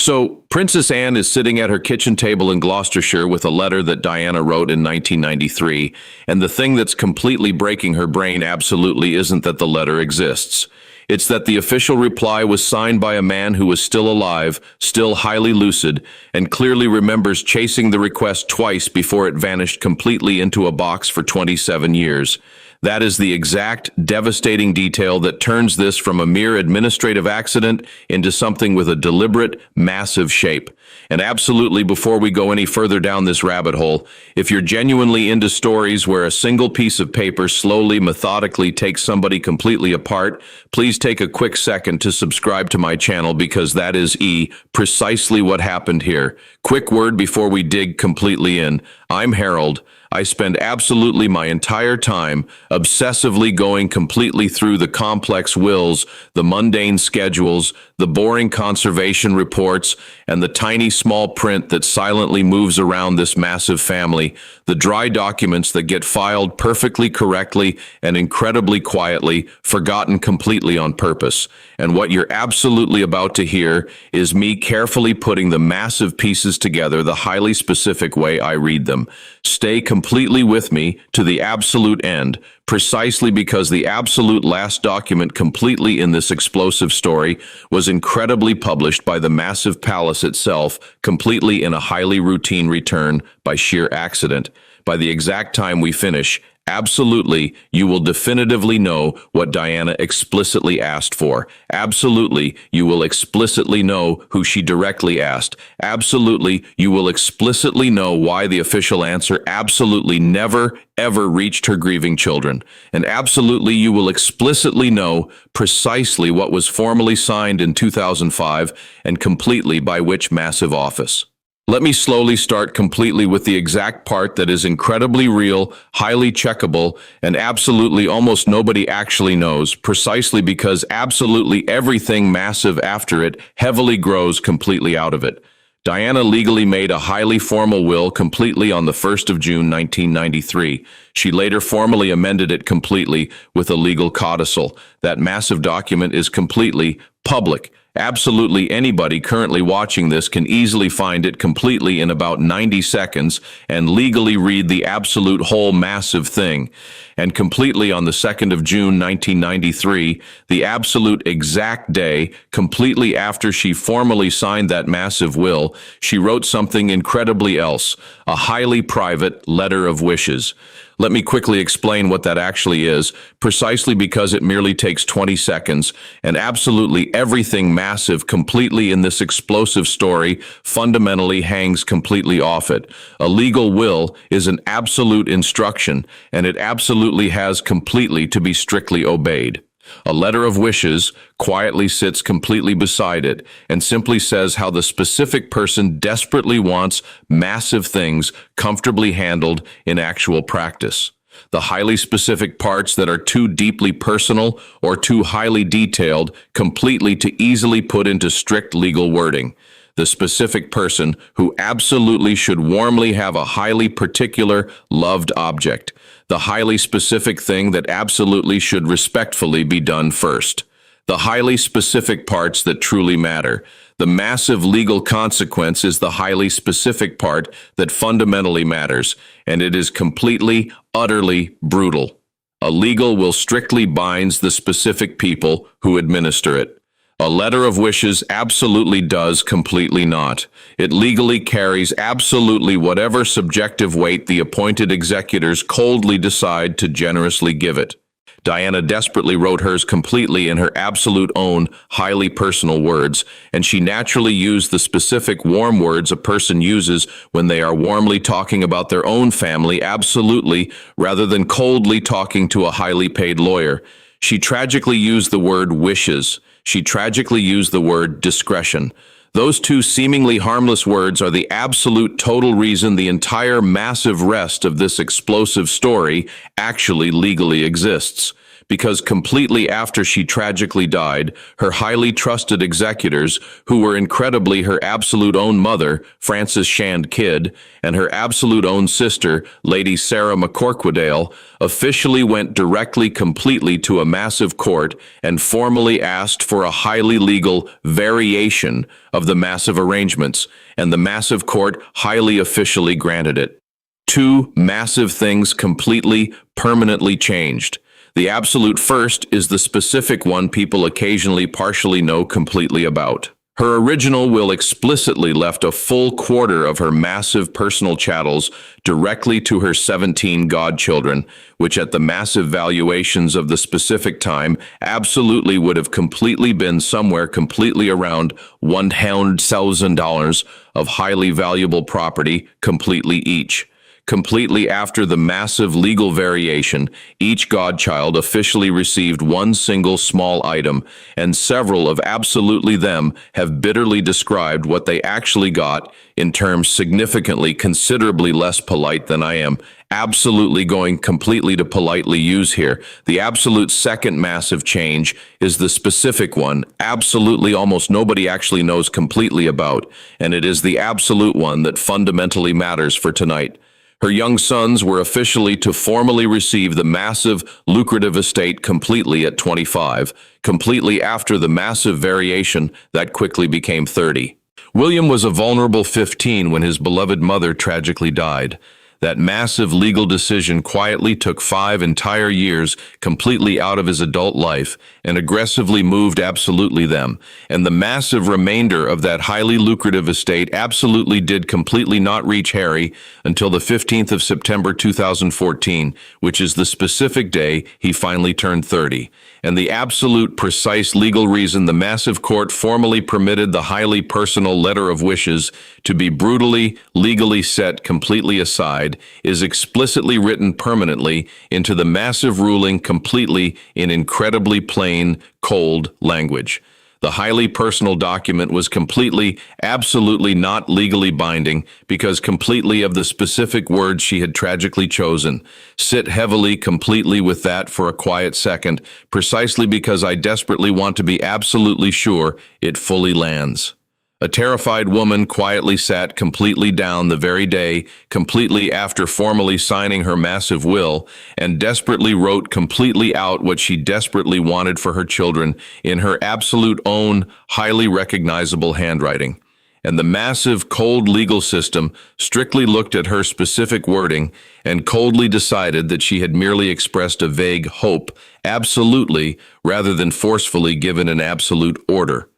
So, Princess Anne is sitting at her kitchen table in Gloucestershire with a letter that Diana wrote in 1993, and the thing that's completely breaking her brain absolutely isn't that the letter exists. It's that the official reply was signed by a man who was still alive, still highly lucid, and clearly remembers chasing the request twice before it vanished completely into a box for 27 years. That is the exact devastating detail that turns this from a mere administrative accident into something with a deliberate, massive shape. And absolutely, before we go any further down this rabbit hole, if you're genuinely into stories where a single piece of paper slowly, methodically takes somebody completely apart, please take a quick second to subscribe to my channel because that is precisely what happened here. Quick word before we dig completely in. I'm Harold. I spend absolutely my entire time obsessively going completely through the complex wills, the mundane schedules, the boring conservation reports, and the tiny small print that silently moves around this massive family, the dry documents that get filed perfectly correctly and incredibly quietly, forgotten completely on purpose. And what you're absolutely about to hear is me carefully putting the massive pieces together the highly specific way I read them. Stay completely with me to the absolute end, precisely because the absolute last document completely in this explosive story was incredibly published by the massive palace itself, completely in a highly routine return by sheer accident. By the exact time we finish, absolutely, you will definitively know what Diana explicitly asked for. Absolutely, you will explicitly know who she directly asked. Absolutely, you will explicitly know why the official answer absolutely never, ever reached her grieving children. And absolutely, you will explicitly know precisely what was formally signed in 2005 and completely by which massive office. Let me slowly start completely with the exact part that is incredibly real, highly checkable, and absolutely almost nobody actually knows, precisely because absolutely everything massive after it heavily grows completely out of it. Diana legally made a highly formal will completely on the 1st of June 1993. She later formally amended it completely with a legal codicil. That massive document is completely public. Absolutely anybody currently watching this can easily find it completely in about 90 seconds and legally read the absolute whole massive thing. And completely on the 2nd of June 1993, the absolute exact day, completely after she formally signed that massive will, she wrote something incredibly else, a highly private letter of wishes. Let me quickly explain what that actually is, precisely because it merely takes 20 seconds, and absolutely everything massive completely in this explosive story fundamentally hangs completely off it. A legal will is an absolute instruction, and it absolutely has completely to be strictly obeyed. A letter of wishes quietly sits completely beside it and simply says how the specific person desperately wants massive things comfortably handled in actual practice. The highly specific parts that are too deeply personal or too highly detailed completely to easily put into strict legal wording. The specific person who absolutely should warmly have a highly particular, loved object. The highly specific thing that absolutely should respectfully be done first. The highly specific parts that truly matter. The massive legal consequence is the highly specific part that fundamentally matters, and it is completely, utterly brutal. A legal will strictly binds the specific people who administer it. A letter of wishes absolutely does completely not. It legally carries absolutely whatever subjective weight the appointed executors coldly decide to generously give it. Diana desperately wrote hers completely in her absolute own, highly personal words, and she naturally used the specific warm words a person uses when they are warmly talking about their own family absolutely, rather than coldly talking to a highly paid lawyer. She tragically used the word wishes. She tragically used the word discretion. Those two seemingly harmless words are the absolute total reason the entire massive rest of this explosive story actually legally exists. because completely after she tragically died, her highly trusted executors, who were incredibly her absolute own mother, Frances Shand Kidd, and her absolute own sister, Lady Sarah McCorquodale, officially went directly completely to a massive court and formally asked for a highly legal variation of the massive arrangements, and the massive court highly officially granted it. Two massive things completely, permanently changed. The absolute first is the specific one people occasionally partially know completely about. Her original will explicitly left a full quarter of her massive personal chattels directly to her 17 godchildren, which at the massive valuations of the specific time absolutely would have completely been somewhere completely around $100,000 of highly valuable property completely each. Completely after the massive legal variation, each godchild officially received one single small item, and several of absolutely them have bitterly described what they actually got in terms significantly considerably less polite than I am absolutely going completely to politely use here. The absolute second massive change is the specific one, absolutely almost nobody actually knows completely about, and it is the absolute one that fundamentally matters for tonight. Her young sons were officially to formally receive the massive, lucrative estate completely at 25, completely after the massive variation that quickly became 30. William was a vulnerable 15 when his beloved mother tragically died. That massive legal decision quietly took 5 entire years completely out of his adult life and aggressively moved absolutely them. And the massive remainder of that highly lucrative estate absolutely did completely not reach Harry until the 15th of September 2014, which is the specific day he finally turned 30. And the absolute precise legal reason the massive court formally permitted the highly personal letter of wishes to be brutally, legally set completely aside is explicitly written permanently into the massive ruling completely in incredibly plain, cold language. The highly personal document was completely, absolutely not legally binding because completely of the specific words she had tragically chosen. Sit heavily completely with that for a quiet second, precisely because I desperately want to be absolutely sure it fully lands. A terrified woman quietly sat completely down the very day, completely after formally signing her massive will, and desperately wrote completely out what she desperately wanted for her children in her absolute own, highly recognizable handwriting. And the massive, cold legal system strictly looked at her specific wording and coldly decided that she had merely expressed a vague hope, absolutely, rather than forcefully given an absolute order.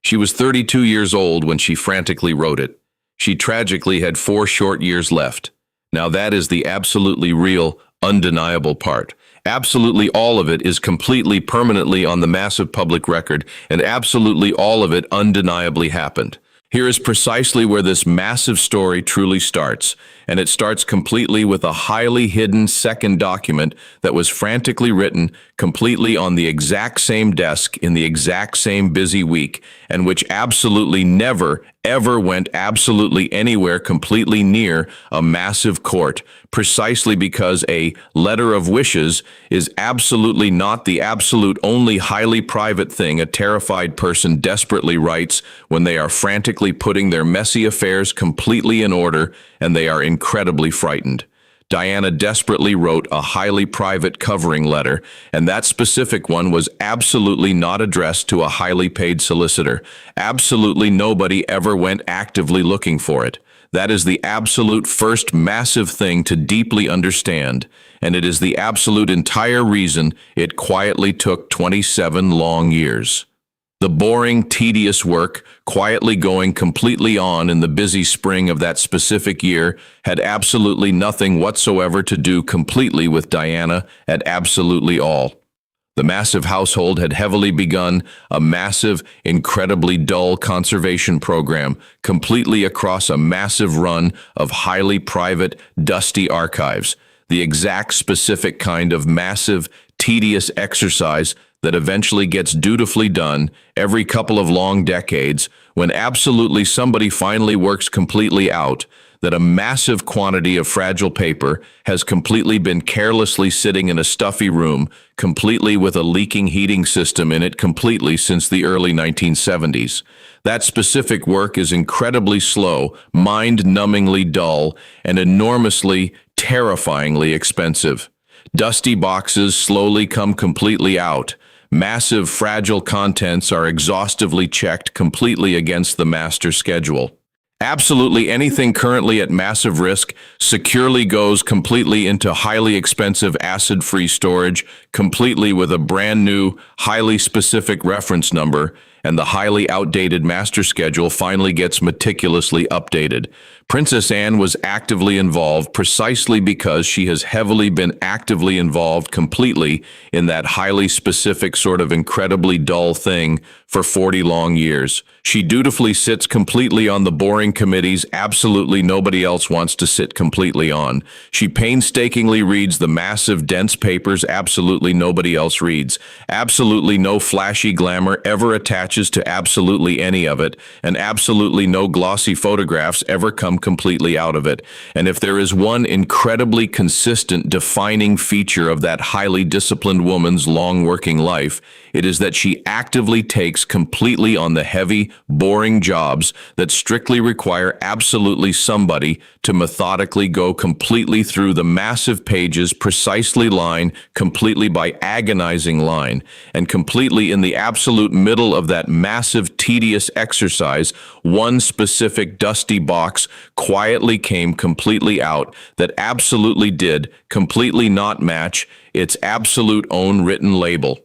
She was 32 years old when she frantically wrote it. She tragically had 4 short years left. Now that is the absolutely real, undeniable part. Absolutely all of it is completely permanently on the massive public record, and absolutely all of it undeniably happened. Here is precisely where this massive story truly starts, and it starts completely with a highly hidden second document that was frantically written completely on the exact same desk in the exact same busy week, and which absolutely never, ever went absolutely anywhere completely near a massive court, precisely because a letter of wishes is absolutely not the absolute only highly private thing a terrified person desperately writes when they are frantically putting their messy affairs completely in order and they are incredibly frightened. Diana desperately wrote a highly private covering letter, and that specific one was absolutely not addressed to a highly paid solicitor. Absolutely nobody ever went actively looking for it. That is the absolute first massive thing to deeply understand, and it is the absolute entire reason it quietly took 27 long years. The boring, tedious work, quietly going completely on in the busy spring of that specific year, had absolutely nothing whatsoever to do completely with Diana at absolutely all. The massive household had heavily begun a massive, incredibly dull conservation program completely across a massive run of highly private, dusty archives, the exact specific kind of massive, tedious exercise that eventually gets dutifully done every couple of long decades when absolutely somebody finally works completely out that a massive quantity of fragile paper has completely been carelessly sitting in a stuffy room, completely with a leaking heating system in it completely since the early 1970s. That specific work is incredibly slow, mind-numbingly dull, and enormously, terrifyingly expensive. Dusty boxes slowly come completely out. Massive, fragile contents are exhaustively checked completely against the master schedule. Absolutely anything currently at massive risk securely goes completely into highly expensive acid-free storage, completely with a brand new, highly specific reference number, and the highly outdated master schedule finally gets meticulously updated. Princess Anne was actively involved precisely because she has heavily been actively involved completely in that highly specific sort of incredibly dull thing for 40 long years. She dutifully sits completely on the boring committees absolutely nobody else wants to sit completely on. She painstakingly reads the massive, dense papers absolutely nobody else reads. Absolutely no flashy glamour ever attaches to absolutely any of it, and absolutely no glossy photographs ever come completely out of it. And if there is one incredibly consistent defining feature of that highly disciplined woman's long working life, it is that she actively takes completely on the heavy, boring jobs that strictly require absolutely somebody to methodically go completely through the massive pages, precisely line, completely by agonizing line, and completely in the absolute middle of that massive, tedious exercise, one specific dusty box quietly came completely out that absolutely did completely not match its absolute own written label.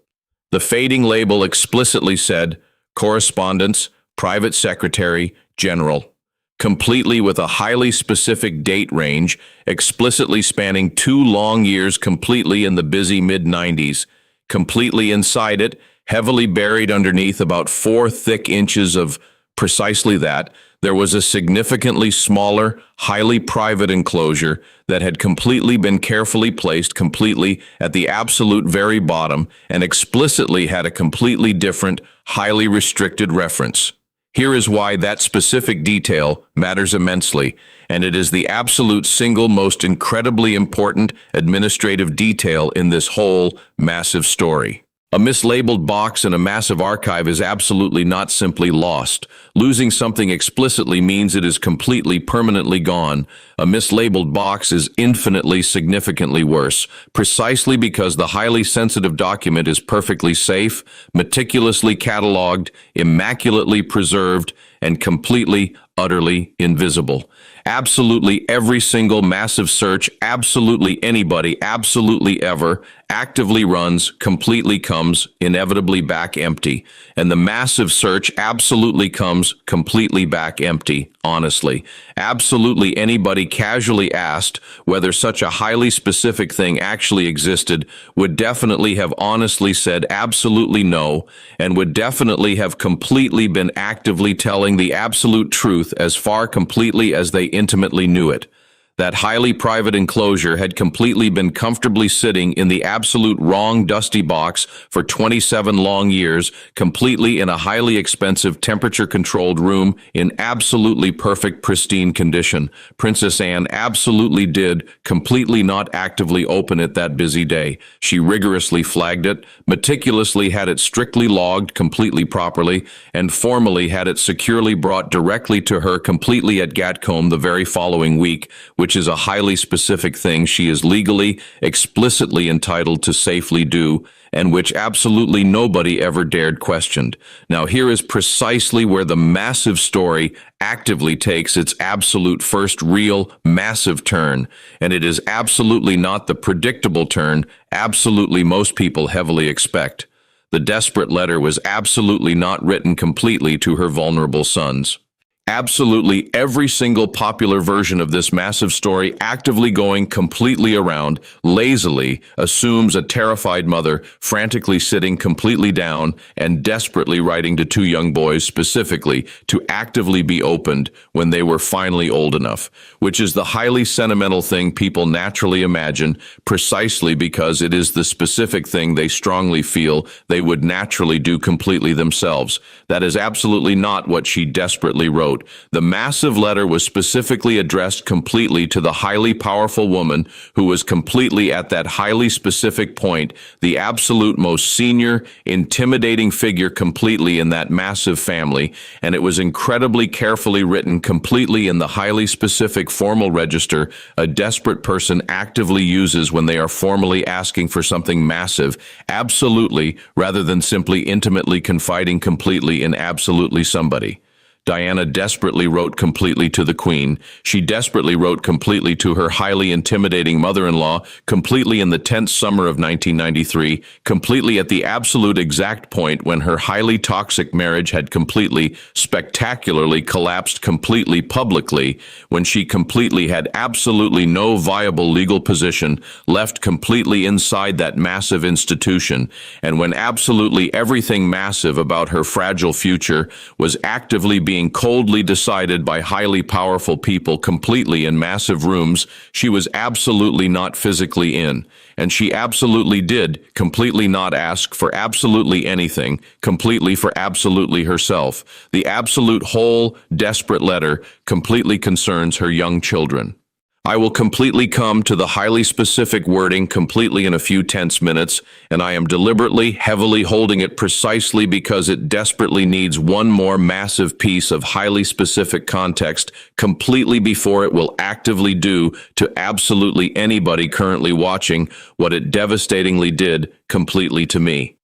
The fading label explicitly said, Correspondence, Private Secretary, General, completely with a highly specific date range, explicitly spanning 2 long years completely in the busy mid-90s. Completely inside it, heavily buried underneath about 4 thick inches of precisely that, there was a significantly smaller, highly private enclosure that had completely been carefully placed completely at the absolute very bottom and explicitly had a completely different, highly restricted reference. Here is why that specific detail matters immensely, and it is the absolute single most incredibly important administrative detail in this whole massive story. A mislabeled box in a massive archive is absolutely not simply lost. Losing something explicitly means it is completely, permanently gone. A mislabeled box is infinitely, significantly worse, precisely because the highly sensitive document is perfectly safe, meticulously cataloged, immaculately preserved, and completely, utterly invisible. Absolutely every single massive search, absolutely anybody, absolutely ever, actively runs, completely comes inevitably back empty. And the massive search absolutely comes completely back empty, honestly. Absolutely anybody casually asked whether such a highly specific thing actually existed would definitely have honestly said absolutely no, and would definitely have completely been actively telling the absolute truth as far completely as they intimately knew it. That highly private enclosure had completely been comfortably sitting in the absolute wrong dusty box for 27 long years, completely in a highly expensive temperature-controlled room in absolutely perfect, pristine condition. Princess Anne absolutely did completely not actively open it that busy day. She rigorously flagged it, meticulously had it strictly logged completely properly, and formally had it securely brought directly to her completely at Gatcombe the very following week, which is a highly specific thing she is legally, explicitly entitled to safely do, and which absolutely nobody ever dared question. Now here is precisely where the massive story actively takes its absolute first real, massive turn, and it is absolutely not the predictable turn absolutely most people heavily expect. The desperate letter was absolutely not written completely to her vulnerable sons. Absolutely every single popular version of this massive story actively going completely around, lazily, assumes a terrified mother frantically sitting completely down and desperately writing to 2 young boys specifically to actively be opened when they were finally old enough, which is the highly sentimental thing people naturally imagine precisely because it is the specific thing they strongly feel they would naturally do completely themselves. That is absolutely not what she desperately wrote. wrote. The massive letter was specifically addressed completely to the highly powerful woman who was completely at that highly specific point, the absolute most senior, intimidating figure completely in that massive family, and it was incredibly carefully written completely in the highly specific formal register a desperate person actively uses when they are formally asking for something massive, absolutely, rather than simply intimately confiding completely in absolutely somebody. Diana desperately wrote completely to the Queen. She desperately wrote completely to her highly intimidating mother-in-law, completely in the tense summer of 1993, completely at the absolute exact point when her highly toxic marriage had completely, spectacularly collapsed completely publicly, when she completely had absolutely no viable legal position left completely inside that massive institution, and when absolutely everything massive about her fragile future was actively being coldly decided by highly powerful people completely in massive rooms she was absolutely not physically in. And she absolutely did completely not ask for absolutely anything, completely for absolutely herself. The absolute whole, desperate letter completely concerns her young children. I will completely come to the highly specific wording completely in a few tense minutes, and I am deliberately, heavily holding it precisely because it desperately needs one more massive piece of highly specific context completely before it will actively do to absolutely anybody currently watching what it devastatingly did completely to me.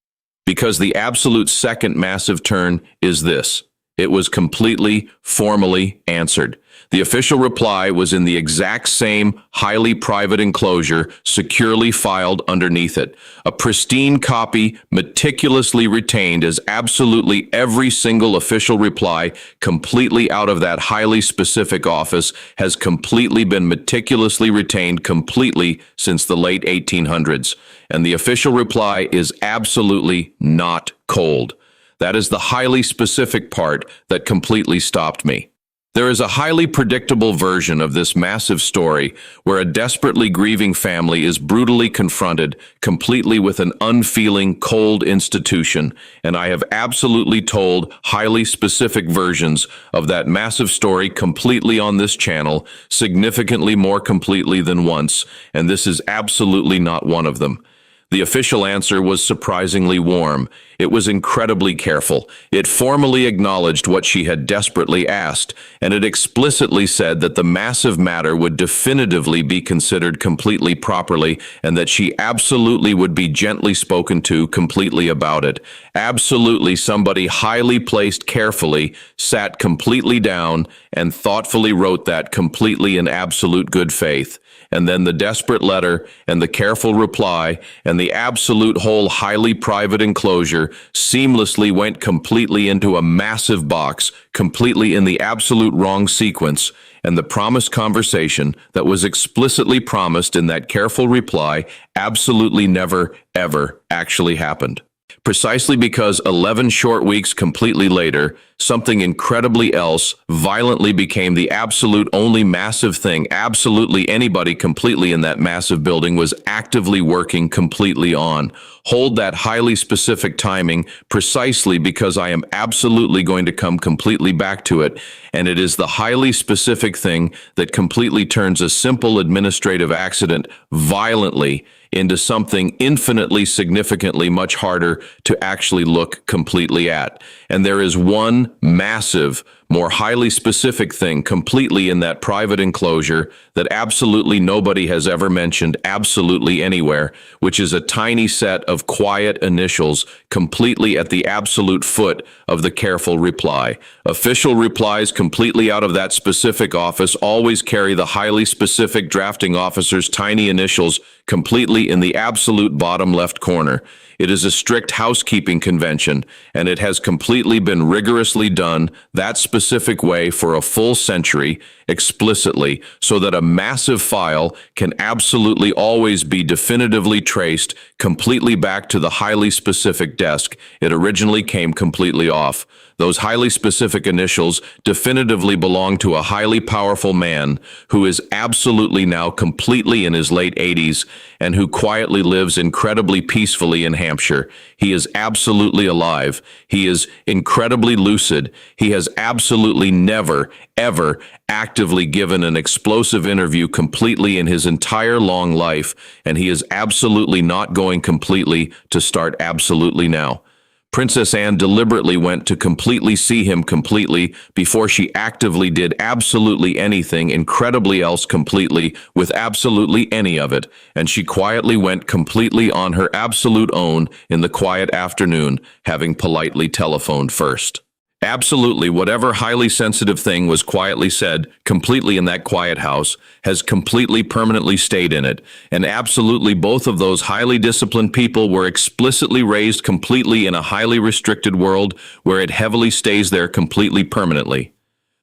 Because the absolute second massive turn is this. It was completely, formally answered. The official reply was in the exact same highly private enclosure securely filed underneath it. A pristine copy meticulously retained as absolutely every single official reply completely out of that highly specific office has completely been meticulously retained completely since the late 1800s. And the official reply is absolutely not cold. That is the highly specific part that completely stopped me. There is a highly predictable version of this massive story where a desperately grieving family is brutally confronted completely with an unfeeling, cold institution, and I have absolutely told highly specific versions of that massive story completely on this channel, significantly more completely than once, and this is absolutely not one of them. The official answer was surprisingly warm. It was incredibly careful. It formally acknowledged what she had desperately asked, and it explicitly said that the massive matter would definitively be considered completely properly, and that she absolutely would be gently spoken to completely about it. Absolutely somebody highly placed carefully sat completely down and thoughtfully wrote that completely in absolute good faith. And then the desperate letter and the careful reply and the absolute whole highly private enclosure seamlessly went completely into a massive box, completely in the absolute wrong sequence, and the promised conversation that was explicitly promised in that careful reply absolutely never, ever actually happened. Precisely because 11 short weeks completely later, something incredibly else violently became the absolute only massive thing absolutely anybody completely in that massive building was actively working completely on. Hold that highly specific timing precisely because I am absolutely going to come completely back to it, and it is the highly specific thing that completely turns a simple administrative accident violently into something infinitely significantly much harder to actually look completely at. And there is one massive, more highly specific thing completely in that private enclosure that absolutely nobody has ever mentioned absolutely anywhere, which is a tiny set of quiet initials completely at the absolute foot of the careful reply. Official replies completely out of that specific office always carry the highly specific drafting officer's tiny initials completely in the absolute bottom left corner. It is a strict housekeeping convention, and it has completely been rigorously done that specific way for a full century, explicitly, so that a massive file can absolutely always be definitively traced completely back to the highly specific desk it originally came completely off. Those highly specific initials definitively belong to a highly powerful man who is absolutely now completely in his late 80s and who quietly lives incredibly peacefully in Hampshire. He is absolutely alive. He is incredibly lucid. He has absolutely never, ever actively given an explosive interview completely in his entire long life, and he is absolutely not going completely to start absolutely now. Princess Anne deliberately went to completely see him completely before she actively did absolutely anything incredibly else completely with absolutely any of it, and she quietly went completely on her absolute own in the quiet afternoon, having politely telephoned first. Absolutely, whatever highly sensitive thing was quietly said, completely in that quiet house, has completely permanently stayed in it. And absolutely both of those highly disciplined people were explicitly raised completely in a highly restricted world where it heavily stays there completely permanently.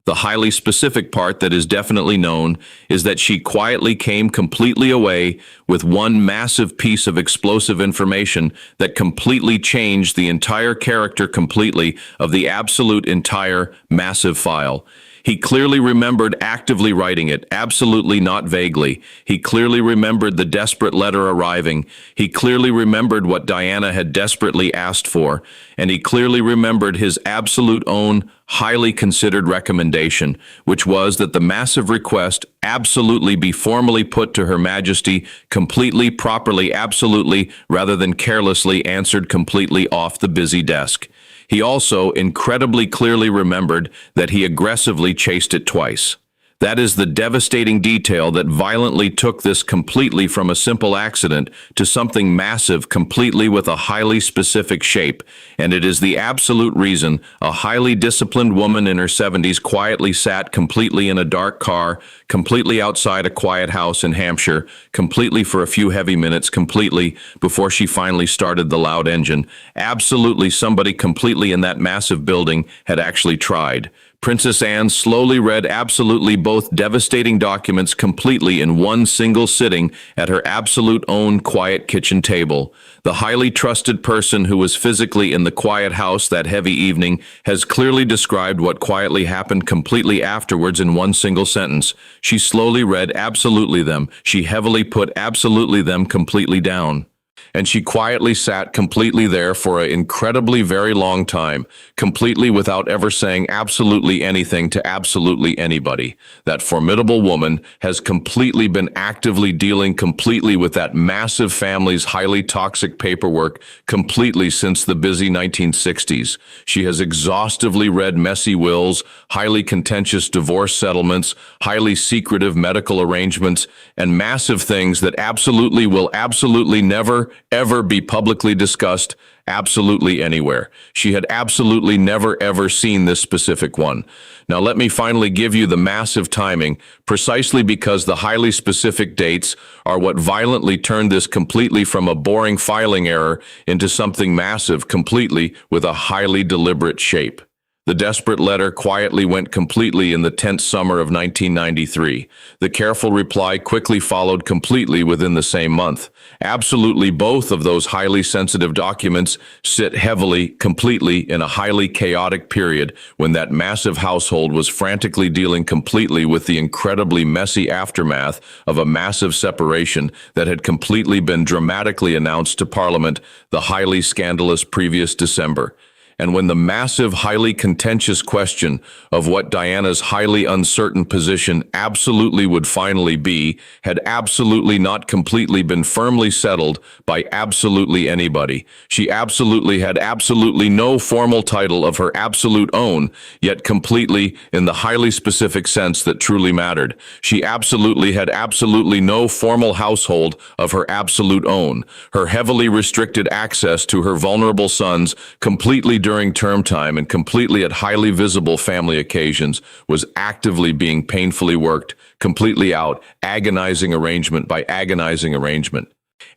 The highly specific part that is definitely known is that she quietly came completely away with one massive piece of explosive information that completely changed the entire character completely of the absolute entire massive file. He clearly remembered actively writing it, absolutely not vaguely. He clearly remembered the desperate letter arriving. He clearly remembered what Diana had desperately asked for. And he clearly remembered his absolute own, highly considered recommendation, which was that the massive request absolutely be formally put to Her Majesty, completely, properly, absolutely, rather than carelessly answered completely off the busy desk. He also incredibly clearly remembered that he aggressively chased it twice. That is the devastating detail that violently took this completely from a simple accident to something massive completely with a highly specific shape, and it is the absolute reason a highly disciplined woman in her 70s quietly sat completely in a dark car, completely outside a quiet house in Hampshire, completely for a few heavy minutes, completely before she finally started the loud engine. Absolutely somebody completely in that massive building had actually tried. Princess Anne slowly read absolutely both devastating documents completely in one single sitting at her absolute own quiet kitchen table. The highly trusted person who was physically in the quiet house that heavy evening has clearly described what quietly happened completely afterwards in one single sentence. She slowly read absolutely them. She heavily put absolutely them completely down. And she quietly sat completely there for an incredibly very long time, completely without ever saying absolutely anything to absolutely anybody. That formidable woman has completely been actively dealing completely with that massive family's highly toxic paperwork completely since the busy 1960s. She has exhaustively read messy wills, highly contentious divorce settlements, highly secretive medical arrangements, and massive things that absolutely will absolutely never ever be publicly discussed absolutely anywhere. She had absolutely never ever seen this specific one. Now let me finally give you the massive timing, precisely because the highly specific dates are what violently turned this completely from a boring filing error into something massive completely with a highly deliberate shape. The desperate letter quietly went completely in the tense summer of 1993. The careful reply quickly followed completely within the same month. Absolutely both of those highly sensitive documents sit heavily, completely in a highly chaotic period when that massive household was frantically dealing completely with the incredibly messy aftermath of a massive separation that had completely been dramatically announced to Parliament the highly scandalous previous December. And when the massive, highly contentious question of what Diana's highly uncertain position absolutely would finally be had absolutely not completely been firmly settled by absolutely anybody. She absolutely had absolutely no formal title of her absolute own, yet completely in the highly specific sense that truly mattered. She absolutely had absolutely no formal household of her absolute own. Her heavily restricted access to her vulnerable sons completely during term time and completely at highly visible family occasions was actively being painfully worked, completely out, agonizing arrangement by agonizing arrangement.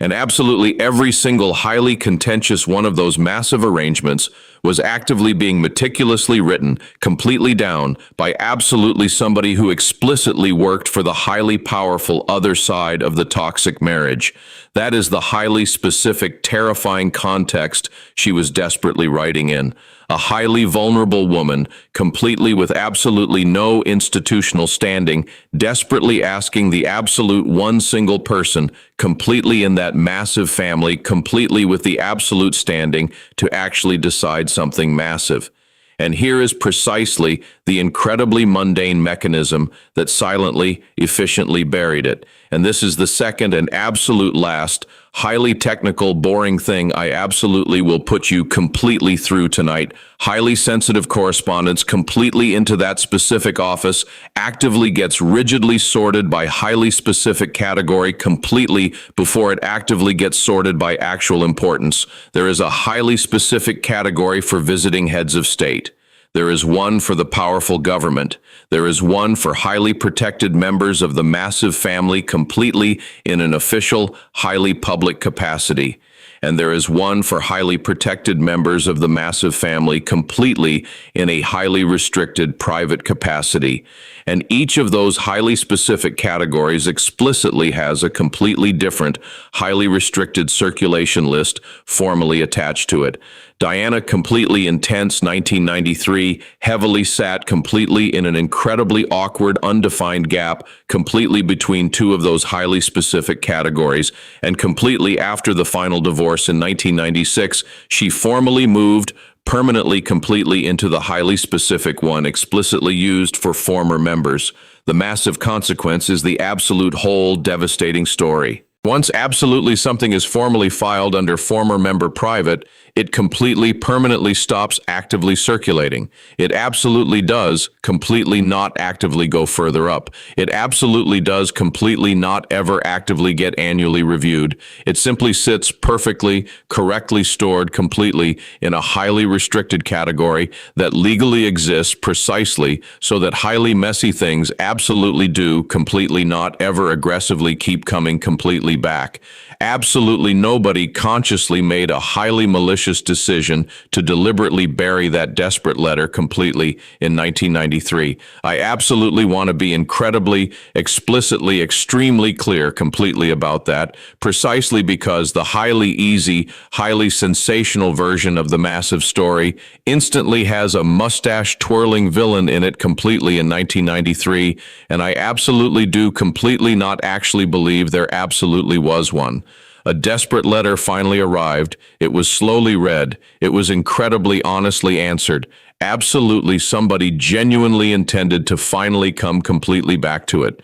And absolutely every single highly contentious one of those massive arrangements was actively being meticulously written, completely down, by absolutely somebody who explicitly worked for the highly powerful other side of the toxic marriage. That is the highly specific, terrifying context she was desperately writing in. A highly vulnerable woman, completely with absolutely no institutional standing, desperately asking the absolute one single person, completely in that massive family, completely with the absolute standing, to actually decide something massive. And here is precisely the incredibly mundane mechanism that silently, efficiently buried it. And this is the second and absolute last, highly technical, boring thing I absolutely will put you completely through tonight. Highly sensitive correspondence completely into that specific office actively gets rigidly sorted by highly specific category completely before it actively gets sorted by actual importance. There is a highly specific category for visiting heads of state. There is one for the powerful government. There is one for highly protected members of the massive family completely in an official, highly public capacity. And there is one for highly protected members of the massive family completely in a highly restricted private capacity. And each of those highly specific categories explicitly has a completely different, highly restricted circulation list formally attached to it. Diana, completely intense, 1993, heavily sat completely in an incredibly awkward, undefined gap, completely between two of those highly specific categories, and completely after the final divorce in 1996, she formally moved permanently completely into the highly specific one explicitly used for former members. The massive consequence is the absolute whole devastating story. Once absolutely something is formally filed under former member private, it completely permanently stops actively circulating. It absolutely does completely not actively go further up. It absolutely does completely not ever actively get annually reviewed. It simply sits perfectly, correctly stored completely in a highly restricted category that legally exists precisely so that highly messy things absolutely do completely not ever aggressively keep coming completely back. Absolutely nobody consciously made a highly malicious decision to deliberately bury that desperate letter completely in 1993. I absolutely want to be incredibly, explicitly, extremely clear completely about that, precisely because the highly easy, highly sensational version of the massive story instantly has a mustache-twirling villain in it completely in 1993, and I absolutely do completely not actually believe there absolutely was one. A desperate letter finally arrived. It was slowly read. It was incredibly honestly answered. Absolutely somebody genuinely intended to finally come completely back to it.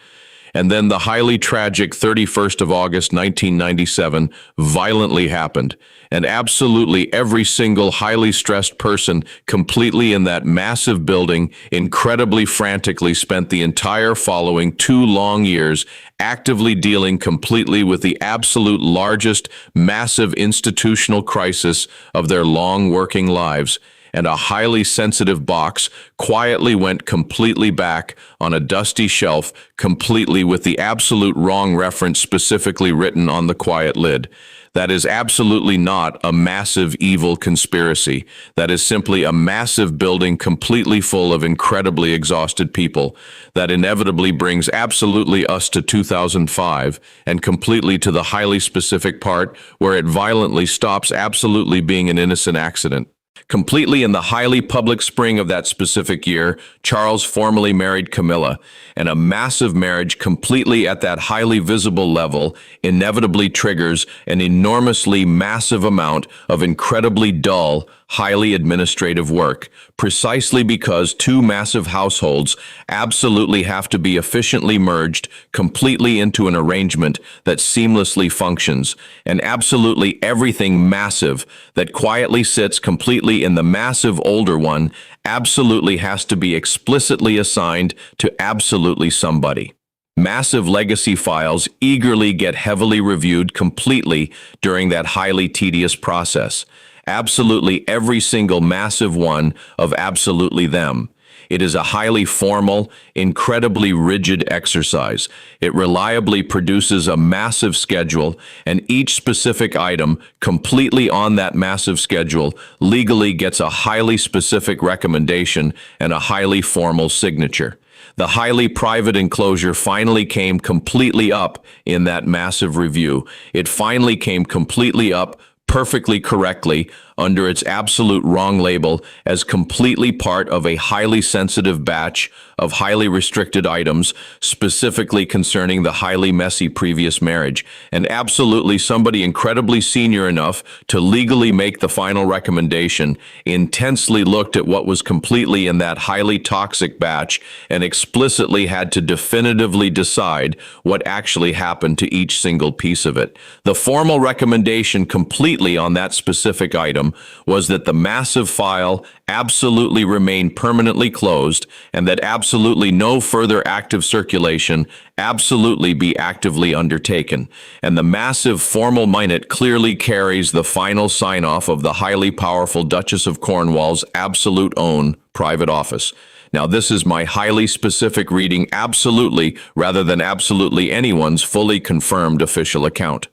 And then the highly tragic 31st of August, 1997, violently happened. And absolutely every single highly stressed person completely in that massive building incredibly frantically spent the entire following 2 long years actively dealing completely with the absolute largest, massive institutional crisis of their long working lives. And a highly sensitive box quietly went completely back on a dusty shelf, completely with the absolute wrong reference specifically written on the quiet lid. That is absolutely not a massive evil conspiracy. That is simply a massive building completely full of incredibly exhausted people. That inevitably brings absolutely us to 2005 and completely to the highly specific part where it violently stops absolutely being an innocent accident. Completely in the highly public spring of that specific year, Charles formally married Camilla, and a massive marriage completely at that highly visible level inevitably triggers an enormously massive amount of incredibly dull, highly administrative work, precisely because 2 massive households absolutely have to be efficiently merged completely into an arrangement that seamlessly functions, and absolutely everything massive that quietly sits completely in the massive older one absolutely has to be explicitly assigned to absolutely somebody. Massive legacy files eagerly get heavily reviewed completely during that highly tedious process. Absolutely every single massive one of absolutely them. It is a highly formal, incredibly rigid exercise. It reliably produces a massive schedule, and each specific item completely on that massive schedule legally gets a highly specific recommendation and a highly formal signature. The highly private enclosure finally came completely up in that massive review. It finally came completely up perfectly correctly under its absolute wrong label as completely part of a highly sensitive batch of highly restricted items, specifically concerning the highly messy previous marriage, and absolutely somebody incredibly senior enough to legally make the final recommendation, intensely looked at what was completely in that highly toxic batch and explicitly had to definitively decide what actually happened to each single piece of it. The formal recommendation completely on that specific item was that the massive file absolutely remain permanently closed and that absolutely no further active circulation absolutely be actively undertaken. And the massive formal minute clearly carries the final sign-off of the highly powerful Duchess of Cornwall's absolute own private office. Now, this is my highly specific reading, absolutely, rather than absolutely anyone's fully confirmed official account.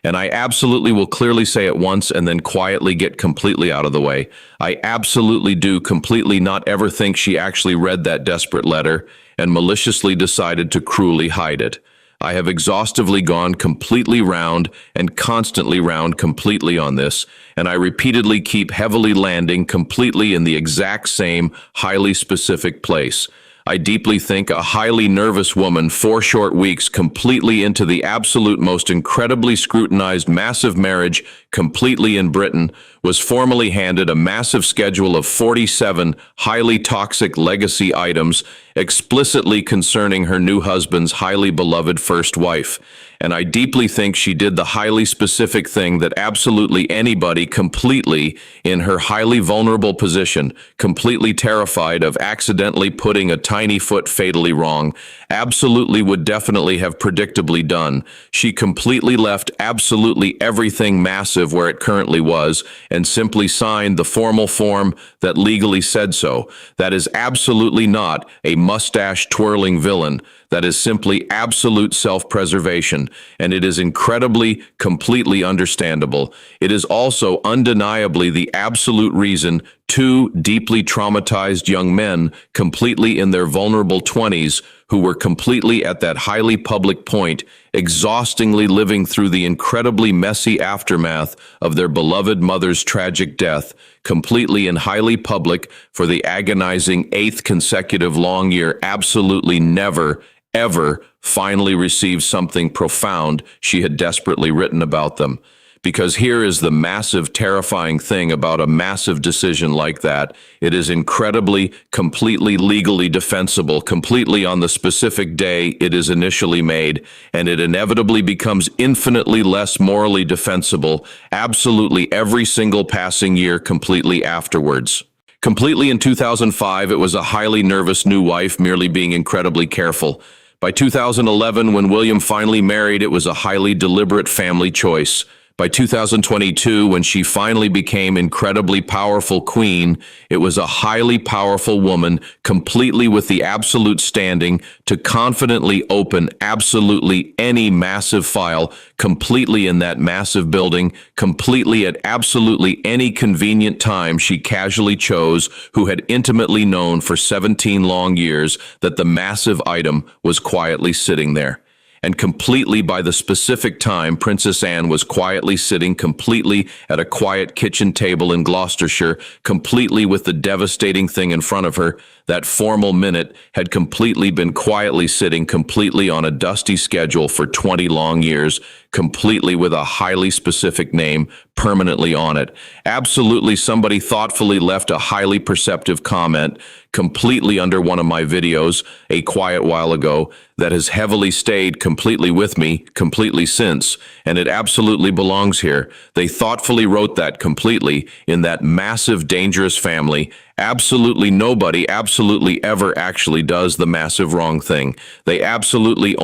And I absolutely will clearly say it once and then quietly get completely out of the way. I absolutely do completely not ever think she actually read that desperate letter and maliciously decided to cruelly hide it. I have exhaustively gone completely round and constantly round completely on this, and I repeatedly keep heavily landing completely in the exact same highly specific place. I deeply think a highly nervous woman 4 short weeks completely into the absolute most incredibly scrutinized massive marriage completely in Britain was formally handed a massive schedule of 47 highly toxic legacy items explicitly concerning her new husband's highly beloved first wife. And I deeply think she did the highly specific thing that absolutely anybody completely in her highly vulnerable position, completely terrified of accidentally putting a tiny foot fatally wrong, absolutely would definitely have predictably done. She completely left absolutely everything massive where it currently was and simply signed the formal form that legally said so. That is absolutely not a mustache-twirling villain. That is simply absolute self-preservation, and it is incredibly, completely understandable. It is also undeniably the absolute reason 2 deeply traumatized young men, completely in their vulnerable 20s, who were completely at that highly public point, exhaustingly living through the incredibly messy aftermath of their beloved mother's tragic death, completely and highly public for the agonizing 8th consecutive long year, absolutely never, ever finally received something profound she had desperately written about them. Because here is the massive, terrifying thing about a massive decision like that. It is incredibly, completely legally defensible, completely on the specific day it is initially made, and it inevitably becomes infinitely less morally defensible absolutely every single passing year completely afterwards. Completely in 2005, it was a highly nervous new wife merely being incredibly careful. By 2011, when William finally married, it was a highly deliberate family choice. By 2022, when she finally became incredibly powerful queen, it was a highly powerful woman, completely with the absolute standing to confidently open absolutely any massive file, completely in that massive building, completely at absolutely any convenient time she casually chose, who had intimately known for 17 long years that the massive item was quietly sitting there. And completely by the specific time Princess Anne was quietly sitting completely at a quiet kitchen table in Gloucestershire, completely with the devastating thing in front of her, that formal minute had completely been quietly sitting completely on a dusty schedule for 20 long years, completely with a highly specific name permanently on it. Absolutely somebody thoughtfully left a highly perceptive comment completely under one of my videos a quiet while ago that has heavily stayed completely with me completely since, and it absolutely belongs here. They thoughtfully wrote that completely in that massive dangerous family, Absolutely nobody absolutely ever actually does the massive wrong thing. They absolutely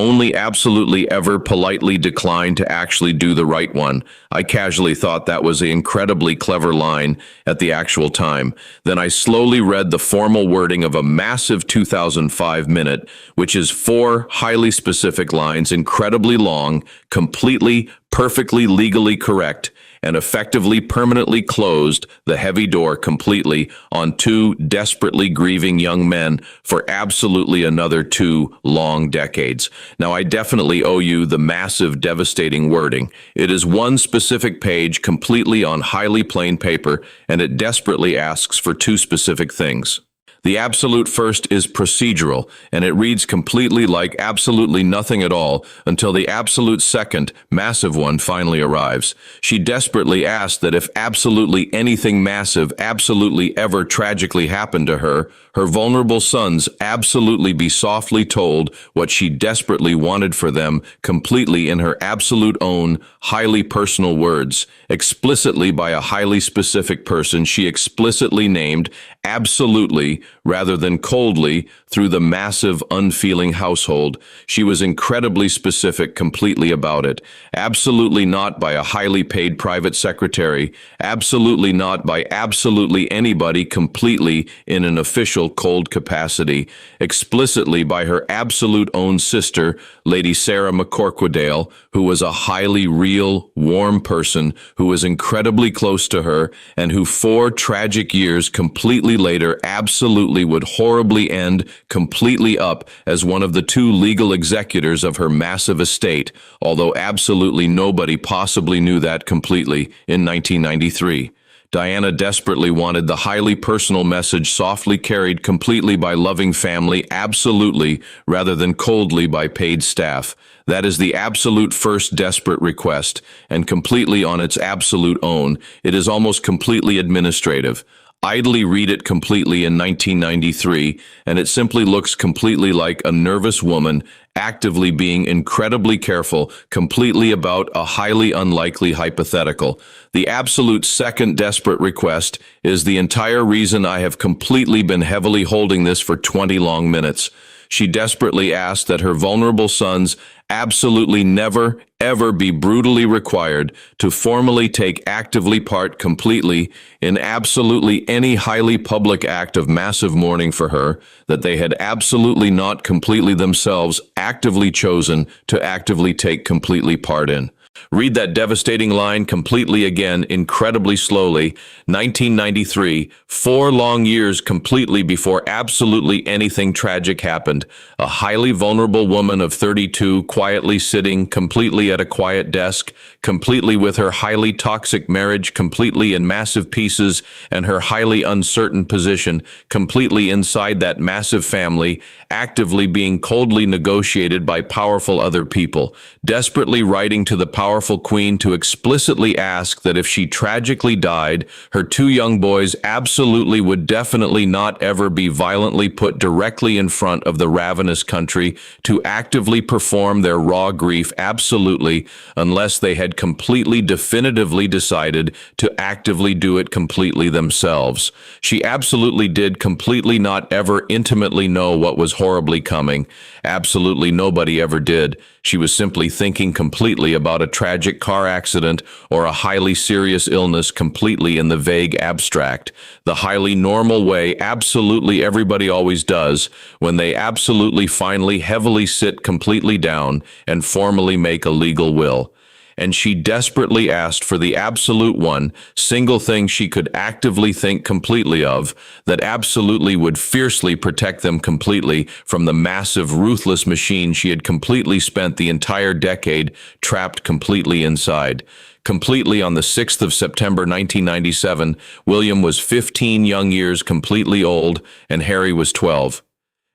ever politely decline to actually do the right one. I casually thought that was an incredibly clever line at the actual time. Then I slowly read the formal wording of a massive 2005 minute, which is four highly specific lines, incredibly long, completely, perfectly legally correct, and effectively permanently closed the heavy door completely on two desperately grieving young men for absolutely another 2 long decades. Now, I definitely owe you the massive, devastating wording. It is one specific page completely on highly plain paper, and it desperately asks for two specific things. The absolute first is procedural, and it reads completely like absolutely nothing at all until the absolute second, massive one finally arrives. She desperately asked that if absolutely anything massive absolutely ever tragically happened to her, her vulnerable sons absolutely be softly told what she desperately wanted for them completely in her absolute own, highly personal words, explicitly by a highly specific person she explicitly named absolutely rather than coldly through the massive, unfeeling household. She was incredibly specific completely about it. Absolutely not by a highly paid private secretary. Absolutely not by absolutely anybody completely in an official cold capacity. Explicitly by her absolute own sister, Lady Sarah McCorquodale, who was a highly real, warm person who was incredibly close to her and who 4 tragic years completely later absolutely would horribly end completely up as one of the two legal executors of her massive estate, although absolutely nobody possibly knew that completely in 1993. Diana desperately wanted the highly personal message softly carried completely by loving family absolutely rather than coldly by paid staff. That is the absolute first desperate request, and completely on its absolute own. It is almost completely administrative. Idly read it completely in 1993, and it simply looks completely like a nervous woman actively being incredibly careful, completely about a highly unlikely hypothetical. The absolute second desperate request is the entire reason I have completely been heavily holding this for 20 long minutes. She desperately asked that her vulnerable sons absolutely never, ever be brutally required to formally take actively part completely in absolutely any highly public act of massive mourning for her that they had absolutely not completely themselves actively chosen to actively take completely part in. Read that devastating line completely again, incredibly slowly. 1993, 4 long years completely before absolutely anything tragic happened. A highly vulnerable woman of 32 quietly sitting completely at a quiet desk, completely with her highly toxic marriage completely in massive pieces and her highly uncertain position completely inside that massive family, actively being coldly negotiated by powerful other people, desperately writing to the powerful queen to explicitly ask that if she tragically died, her 2 young boys absolutely would definitely not ever be violently put directly in front of the ravenous country to actively perform their raw grief absolutely unless they had completely definitively decided to actively do it completely themselves. She absolutely did completely not ever intimately know what was horribly coming. Absolutely nobody ever did. She was simply thinking completely about a tragic car accident or a highly serious illness completely in the vague abstract, the highly normal way absolutely everybody always does when they absolutely finally heavily sit completely down and formally make a legal will. And she desperately asked for the absolute one single thing she could actively think completely of that absolutely would fiercely protect them completely from the massive, ruthless machine she had completely spent the entire decade trapped completely inside. Completely on the 6th of September 1997, William was 15 young years completely old, and Harry was 12.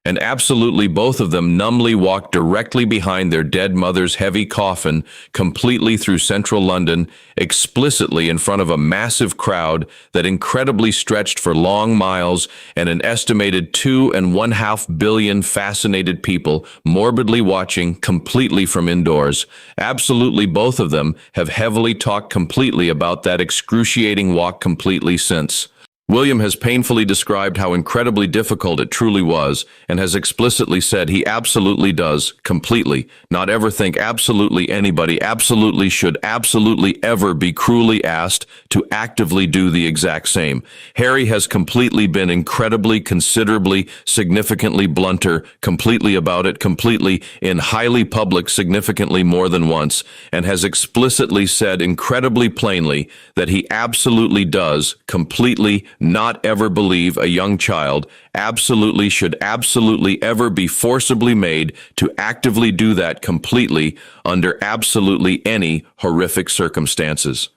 And absolutely both of them numbly walked directly behind their dead mother's heavy coffin, completely through central London, explicitly in front of a massive crowd that incredibly stretched for long miles and an estimated 2.5 billion fascinated people morbidly watching completely from indoors. Absolutely both of them have heavily talked completely about that excruciating walk completely since. William has painfully described how incredibly difficult it truly was and has explicitly said he absolutely does, completely, not ever think absolutely anybody absolutely should absolutely ever be cruelly asked to actively do the exact same. Harry has completely been incredibly, considerably, significantly blunter, completely about it, completely, in highly public significantly more than once, and has explicitly said incredibly plainly that he absolutely does, completely, not ever believe a young child absolutely should absolutely ever be forcibly made to actively do that completely under absolutely any horrific circumstances.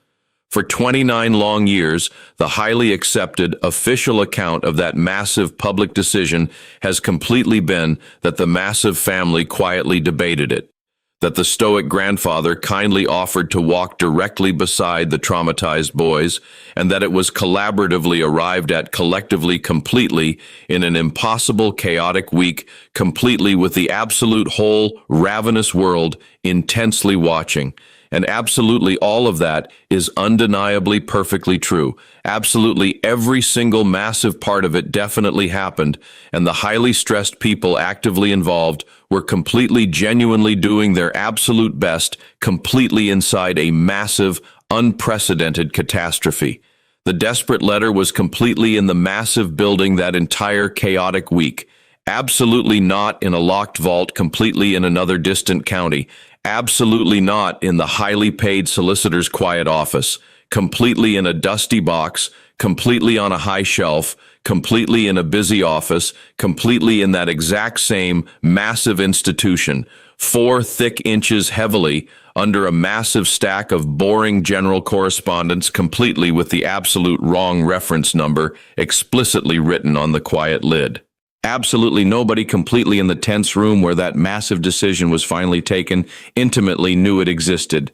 For 29 long years, the highly accepted official account of that massive public decision has completely been that the massive family quietly debated it, that the stoic grandfather kindly offered to walk directly beside the traumatized boys, and that it was collaboratively arrived at collectively completely in an impossible chaotic week, completely with the absolute whole ravenous world intensely watching. And absolutely all of that is undeniably perfectly true. Absolutely every single massive part of it definitely happened, and the highly stressed people actively involved were completely genuinely doing their absolute best, completely inside a massive, unprecedented catastrophe. The desperate letter was completely in the massive building that entire chaotic week. Absolutely not in a locked vault completely in another distant county. Absolutely not in the highly paid solicitor's quiet office. Completely in a dusty box, completely on a high shelf, completely in a busy office, completely in that exact same massive institution, 4 thick inches heavily under a massive stack of boring general correspondence, completely with the absolute wrong reference number explicitly written on the quiet lid. Absolutely nobody completely in the tense room where that massive decision was finally taken intimately knew it existed.